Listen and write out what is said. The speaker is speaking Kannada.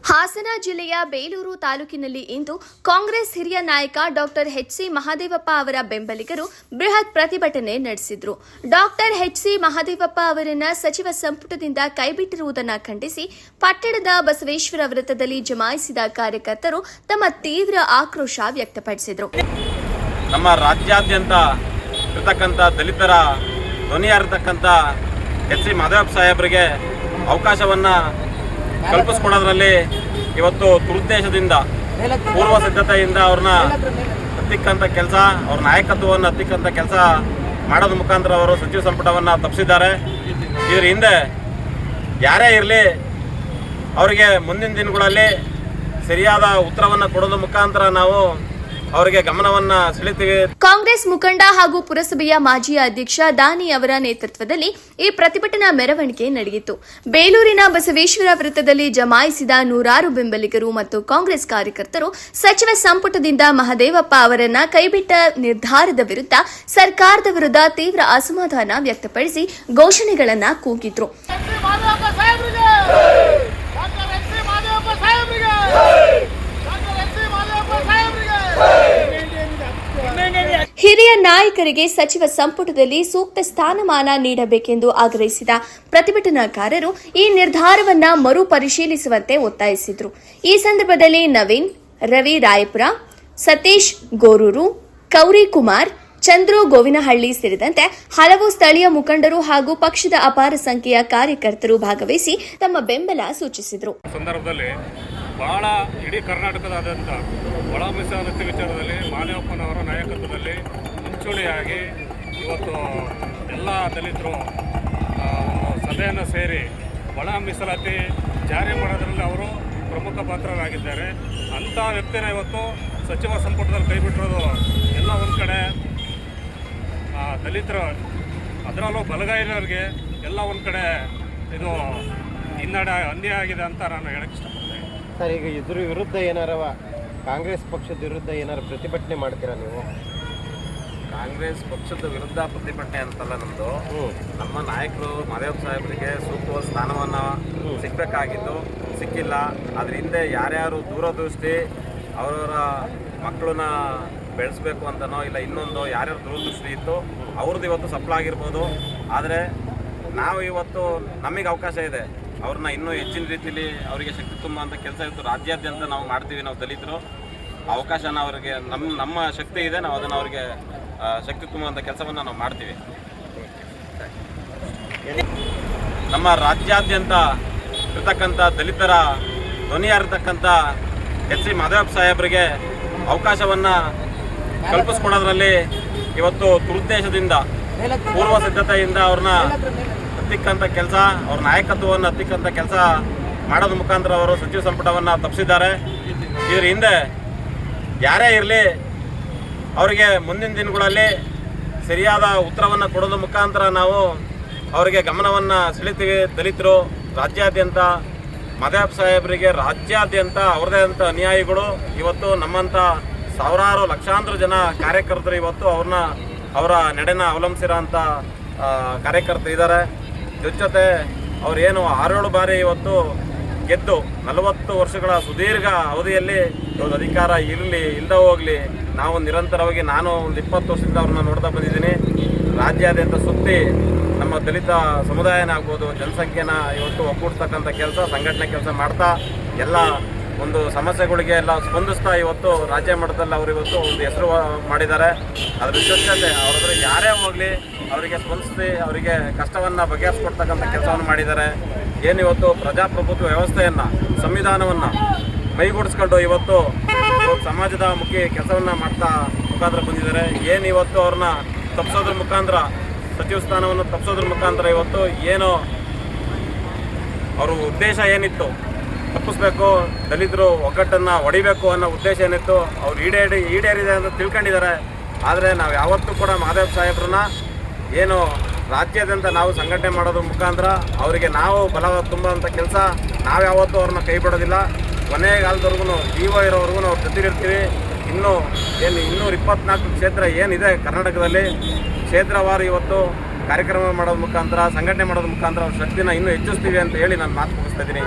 ಹಾಸನ ಜಿಲ್ಲೆಯ ಬೇಲೂರು ತಾಲೂಕಿನಲ್ಲಿ ಇಂದು ಕಾಂಗ್ರೆಸ್ ಹಿರಿಯ ನಾಯಕ ಡಾಕ್ಟರ್ ಎಚ್.ಸಿ. ಮಹದೇವಪ್ಪ ಅವರ ಬೆಂಬಲಿಗರು ಬೃಹತ್ ಪ್ರತಿಭಟನೆ ನಡೆಸಿದರು. ಡಾಕ್ಟರ್ ಎಚ್.ಸಿ. ಮಹದೇವಪ್ಪ ಅವರನ್ನು ಸಚಿವ ಸಂಪುಟದಿಂದ ಕೈಬಿಟ್ಟಿರುವುದನ್ನು ಖಂಡಿಸಿ ಪಟ್ಟಣದ ಬಸವೇಶ್ವರ ವೃತ್ತದಲ್ಲಿ ಜಮಾಯಿಸಿದ ಕಾರ್ಯಕರ್ತರು ತಮ್ಮ ತೀವ್ರ ಆಕ್ರೋಶ ವ್ಯಕ್ತಪಡಿಸಿದರು. ನಮ್ಮ ರಾಜ್ಯಾದ್ಯಂತ ಇರತಕ್ಕಂಥ ದಲಿತರ ಧ್ವನಿಯಾಗಿರ್ತಕ್ಕಂಥ ಎಚ್.ಸಿ. ಮಹದೇವಪ್ಪ ಸಾಹೇಬರಿಗೆ ಅವಕಾಶವನ್ನು ಕಲ್ಪಿಸ್ಕೊಡೋದ್ರಲ್ಲಿ ಇವತ್ತು ದುರುದ್ದೇಶದಿಂದ ಪೂರ್ವ ಸಿದ್ಧತೆಯಿಂದ ಅವ್ರನ್ನ ಹತ್ತಿಕ್ಕಂಥ ಕೆಲಸ, ಅವ್ರ ನಾಯಕತ್ವವನ್ನು ಹತ್ತಿಕ್ಕಂಥ ಕೆಲಸ ಮಾಡೋದ್ರ ಮುಖಾಂತರ ಅವರು ಸಚಿವ ಸಂಪುಟವನ್ನು ತಪ್ಪಿಸಿದ್ದಾರೆ. ಇದರ ಹಿಂದೆ ಯಾರೇ ಇರಲಿ ಅವರಿಗೆ ಮುಂದಿನ ದಿನಗಳಲ್ಲಿ ಸರಿಯಾದ ಉತ್ತರವನ್ನು ಕೊಡೋದ್ರ ಮುಖಾಂತರ ನಾವು ಅವರಿಗೆ ಗಮನವನ್ನು ಸೆಳೆಯುತ್ತೀವಿ. ಕಾಂಗ್ರೆಸ್ ಮುಖಂಡ ಹಾಗೂ ಪುರಸಭೆಯ ಮಾಜಿ ಅಧ್ಯಕ್ಷ ದಾನಿ ಅವರ ನೇತೃತ್ವದಲ್ಲಿ ಈ ಪ್ರತಿಭಟನಾ ಮೆರವಣಿಗೆ ನಡೆಯಿತು. ಬೇಲೂರಿನ ಬಸವೇಶ್ವರ ವೃತ್ತದಲ್ಲಿ ಜಮಾಯಿಸಿದ ನೂರಾರು ಬೆಂಬಲಿಗರು ಮತ್ತು ಕಾಂಗ್ರೆಸ್ ಕಾರ್ಯಕರ್ತರು ಸಚಿವ ಸಂಪುಟದಿಂದ ಮಹದೇವಪ್ಪ ಅವರನ್ನ ಕೈಬಿಟ್ಟ ನಿರ್ಧಾರದ ವಿರುದ್ಧ ಸರ್ಕಾರದ ವಿರುದ್ಧ ತೀವ್ರ ಅಸಮಾಧಾನ ವ್ಯಕ್ತಪಡಿಸಿ ಘೋಷಣೆಗಳನ್ನು ಕೂಗಿದ್ರು. ಹಿರಿಯ ನಾಯಕರಿಗೆ ಸಚಿವ ಸಂಪುಟದಲ್ಲಿ ಸೂಕ್ತ ಸ್ಥಾನಮಾನ ನೀಡಬೇಕೆಂದು ಆಗ್ರಹಿಸಿದ ಪ್ರತಿಭಟನಾಕಾರರು ಈ ನಿರ್ಧಾರವನ್ನು ಮರುಪರಿಶೀಲಿಸುವಂತೆ ಒತ್ತಾಯಿಸಿದರು. ಈ ಸಂದರ್ಭದಲ್ಲಿ ನವೀನ್, ರವಿ ರಾಯಪುರ, ಸತೀಶ್ ಗೋರೂರು, ಕೌರಿ ಕುಮಾರ್, ಚಂದ್ರು ಗೋವಿನಹಳ್ಳಿ ಸೇರಿದಂತೆ ಹಲವು ಸ್ಥಳೀಯ ಮುಖಂಡರು ಹಾಗೂ ಪಕ್ಷದ ಅಪಾರ ಸಂಖ್ಯೆಯ ಕಾರ್ಯಕರ್ತರು ಭಾಗವಹಿಸಿ ತಮ್ಮ ಬೆಂಬಲ ಸೂಚಿಸಿದರು. ಸಂದರ್ಭದಲ್ಲಿ ಬಹಳ ಇಡೀ ಕರ್ನಾಟಕದಾದ್ಯಂತ ಒಳ ಮೀಸಲಾತಿ ವಿಚಾರದಲ್ಲಿ ಮಹದೇವಪ್ಪನವರ ನಾಯಕತ್ವದಲ್ಲಿ ಮುಂಚೂಣಿಯಾಗಿ ಇವತ್ತು ಎಲ್ಲ ದಲಿತರು ಒಂದು ಸಭೆಯನ್ನು ಸೇರಿ ಒಳ ಮೀಸಲಾತಿ ಜಾರಿ ಮಾಡೋದ್ರಲ್ಲಿ ಅವರು ಪ್ರಮುಖ ಪಾತ್ರರಾಗಿದ್ದಾರೆ. ಅಂಥ ವ್ಯಕ್ತಿನ ಇವತ್ತು ಸಚಿವ ಸಂಪುಟದಲ್ಲಿ ಕೈಬಿಟ್ಟಿರೋದು ಎಲ್ಲ ಒಂದು ಕಡೆ ದಲಿತರು, ಅದರಲ್ಲೂ ಬಲಗೈನವ್ರಿಗೆ ಎಲ್ಲ ಒಂದು ಕಡೆ ಇದು ಅನ್ಯಾಯ ಆಗಿದೆ ಅಂತ ನಾನು ಹೇಳಕ್ಕೆ ಇಷ್ಟಪಡ್ತೇನೆ. ಸರ್, ಈಗ ಇದ್ರ ವಿರುದ್ಧ ಏನಾರವ ಕಾಂಗ್ರೆಸ್ ಪಕ್ಷದ ವಿರುದ್ಧ ಏನಾರು ಪ್ರತಿಭಟನೆ ಮಾಡ್ತೀರಾ ನೀವು? ಕಾಂಗ್ರೆಸ್ ಪಕ್ಷದ ವಿರುದ್ಧ ಪ್ರತಿಭಟನೆ ಅಂತಲ್ಲ ನಮ್ಮದು. ನಮ್ಮ ನಾಯಕರು ಮಹದೇವಪ್ಪ ಸಾಹೇಬರಿಗೆ ಸೂಕ್ತವಾದ ಸ್ಥಾನವನ್ನು ಸಿಗಬೇಕಾಗಿದ್ದು ಸಿಕ್ಕಿಲ್ಲ. ಅದ್ರ ಹಿಂದೆ ಯಾರ್ಯಾರು ದೂರದೃಷ್ಟಿ ಅವರವರ ಮಕ್ಕಳನ್ನ ಬೆಳೆಸಬೇಕು ಅಂತನೋ ಇಲ್ಲ ಇನ್ನೊಂದು ಯಾರ್ಯಾರು ದೂರದೃಷ್ಟಿ ಇತ್ತು ಅವ್ರದ್ದು ಇವತ್ತು ಸಫಲಾಗಿರ್ಬೋದು. ಆದರೆ ನಾವು ಇವತ್ತು ನಮಗೆ ಅವಕಾಶ ಇದೆ, ಅವ್ರನ್ನ ಇನ್ನೂ ಹೆಚ್ಚಿನ ರೀತಿಯಲ್ಲಿ ಅವರಿಗೆ ಶಕ್ತಿ ತುಂಬುವಂಥ ಕೆಲಸ ಇವತ್ತು ರಾಜ್ಯಾದ್ಯಂತ ನಾವು ಮಾಡ್ತೀವಿ. ನಾವು ದಲಿತರು ಅವಕಾಶನ ಅವರಿಗೆ ನಮ್ಮ ಶಕ್ತಿ ಇದೆ, ನಾವು ಅದನ್ನು ಅವರಿಗೆ ಶಕ್ತಿ ತುಂಬುವಂಥ ಕೆಲಸವನ್ನು ನಾವು ಮಾಡ್ತೀವಿ. ನಮ್ಮ ರಾಜ್ಯಾದ್ಯಂತ ಇರತಕ್ಕಂಥ ದಲಿತರ ಧ್ವನಿಯಾಗಿರ್ತಕ್ಕಂಥ ಎಚ್.ಸಿ. ಮಹದೇವಪ್ಪ ಸಾಹೇಬರಿಗೆ ಅವಕಾಶವನ್ನು ಕಲ್ಪಿಸ್ಕೊಡೋದ್ರಲ್ಲಿ ಇವತ್ತು ದುರುದ್ದೇಶದಿಂದ ಪೂರ್ವ ಸಿದ್ಧತೆಯಿಂದ ಅವ್ರನ್ನ ಹತ್ತಿಕ್ಕಂಥ ಕೆಲಸ, ಅವ್ರ ನಾಯಕತ್ವವನ್ನು ಹತ್ತಿಕ್ಕಂಥ ಕೆಲಸ ಮಾಡೋದ್ರ ಮುಖಾಂತರ ಅವರು ಸಚಿವ ಸಂಪುಟವನ್ನು ತಪ್ಪಿಸಿದ್ದಾರೆ. ಇದರ ಹಿಂದೆ ಯಾರೇ ಇರಲಿ ಅವರಿಗೆ ಮುಂದಿನ ದಿನಗಳಲ್ಲಿ ಸರಿಯಾದ ಉತ್ತರವನ್ನು ಕೊಡೋದ್ರ ಮುಖಾಂತರ ನಾವು ಅವರಿಗೆ ಗಮನವನ್ನು ಸೆಳೆಯುತ್ತೀವಿ. ದಲಿತರು ರಾಜ್ಯಾದ್ಯಂತ ಮಹದೇವಪ್ಪ ಸಾಹೇಬರಿಗೆ ರಾಜ್ಯಾದ್ಯಂತ ಅವ್ರದೇ ಅಂಥ ಅನುಯಾಯಿಗಳು ಇವತ್ತು ನಮ್ಮಂಥ ಸಾವಿರಾರು ಲಕ್ಷಾಂತರ ಜನ ಕಾರ್ಯಕರ್ತರು ಇವತ್ತು ಅವರ ನಡೆನ ಅವಲಂಬಿಸಿರೋ ಅಂಥ ಕಾರ್ಯಕರ್ತರು ಇದ್ದಾರೆ. ಜೊತೆ ಅವರೇನು 6-7 ಬಾರಿ ಇವತ್ತು ಗೆದ್ದು 40 ವರ್ಷಗಳ ಸುದೀರ್ಘ ಅವಧಿಯಲ್ಲಿ ಇವತ್ತು ಅಧಿಕಾರ ಇರಲಿ ಇಲ್ಲದೆ ಹೋಗಲಿ ನಾವು ನಿರಂತರವಾಗಿ ನಾನು ಒಂದು 20 ವರ್ಷದಿಂದ ಅವ್ರನ್ನ ನೋಡ್ತಾ ಬಂದಿದ್ದೀನಿ. ರಾಜ್ಯಾದ್ಯಂತ ಸುತ್ತಿ ನಮ್ಮ ದಲಿತ ಸಮುದಾಯನ ಆಗ್ಬೋದು, ಜನಸಂಖ್ಯೆನ ಇವತ್ತು ಒಗ್ಗೂಡ್ತಕ್ಕಂಥ ಕೆಲಸ, ಸಂಘಟನೆ ಕೆಲಸ ಮಾಡ್ತಾ ಎಲ್ಲ ಒಂದು ಸಮಸ್ಯೆಗಳಿಗೆ ಎಲ್ಲ ಸ್ಪಂದಿಸ್ತಾ ಇವತ್ತು ರಾಜ್ಯ ಮಟ್ಟದಲ್ಲಿ ಅವರು ಇವತ್ತು ಒಂದು ಹೆಸರು ಮಾಡಿದ್ದಾರೆ. ಅದ್ರ ವಿಶೇಷತೆ ಅವರಾದ್ರೆ ಯಾರೇ ಹೋಗಲಿ ಅವರಿಗೆ ಸ್ಪಂದಿಸಿ ಅವರಿಗೆ ಕಷ್ಟವನ್ನು ಬಗೆಹರಿಸ್ಕೊಡ್ತಕ್ಕಂಥ ಕೆಲಸವನ್ನು ಮಾಡಿದ್ದಾರೆ. ಏನಿವತ್ತು ಪ್ರಜಾಪ್ರಭುತ್ವ ವ್ಯವಸ್ಥೆಯನ್ನು, ಸಂವಿಧಾನವನ್ನು ಮೈಗೂಡಿಸ್ಕೊಂಡು ಇವತ್ತು ಸಮಾಜದ ಮುಖಿ ಕೆಲಸವನ್ನು ಮಾಡ್ತಾ ಮುಖಾಂತರ ಬಂದಿದ್ದಾರೆ. ಏನಿವತ್ತು ಅವ್ರನ್ನ ತಪ್ಪಿಸೋದ್ರ ಮುಖಾಂತರ, ಸಚಿವ ಸ್ಥಾನವನ್ನು ತಪ್ಪಿಸೋದ್ರ ಮುಖಾಂತರ ಇವತ್ತು ಏನು ಅವ್ರ ಉದ್ದೇಶ ಏನಿತ್ತು, ತಪ್ಪಿಸ್ಬೇಕು, ದಲಿತರು ಒಗ್ಗಟ್ಟನ್ನು ಹೊಡಿಬೇಕು ಅನ್ನೋ ಉದ್ದೇಶ ಏನಿತ್ತು ಅವ್ರು ಈಡೇರಿದೆ ಅಂತ ತಿಳ್ಕೊಂಡಿದ್ದಾರೆ. ಆದರೆ ನಾವು ಯಾವತ್ತೂ ಕೂಡ ಮಹದೇವಪ್ಪ ಸಾಹೇಬ್ರನ್ನ ಏನು ರಾಜ್ಯಾದ್ಯಂತ ನಾವು ಸಂಘಟನೆ ಮಾಡೋದ್ರ ಮುಖಾಂತರ ಅವರಿಗೆ ನಾವು ಬಲ ತುಂಬುವಂಥ ಕೆಲಸ ನಾವು ಯಾವತ್ತೂ ಅವ್ರನ್ನ ಕೈ ಬಿಡೋದಿಲ್ಲ. ಕೊನೆಗಾಲದವರೆಗೂ ಜೀವ ಇರೋವರೆಗೂ ಅವ್ರ ಜೊತೆಗಿರ್ತೀವಿ. ಇನ್ನೂ 224 ಕ್ಷೇತ್ರ ಏನಿದೆ ಕರ್ನಾಟಕದಲ್ಲಿ, ಕ್ಷೇತ್ರವಾರು ಇವತ್ತು ಕಾರ್ಯಕ್ರಮ ಮಾಡೋದ್ರ ಮುಖಾಂತರ, ಸಂಘಟನೆ ಮಾಡೋದ್ರ ಮುಖಾಂತರ ಅವ್ರ ಶಕ್ತಿನ ಇನ್ನೂ ಹೆಚ್ಚಿಸ್ತೀವಿ ಅಂತ ಹೇಳಿ ನಾನು ಮಾತು ಮುಗಿಸ್ತಾ ಇದ್ದೀನಿ.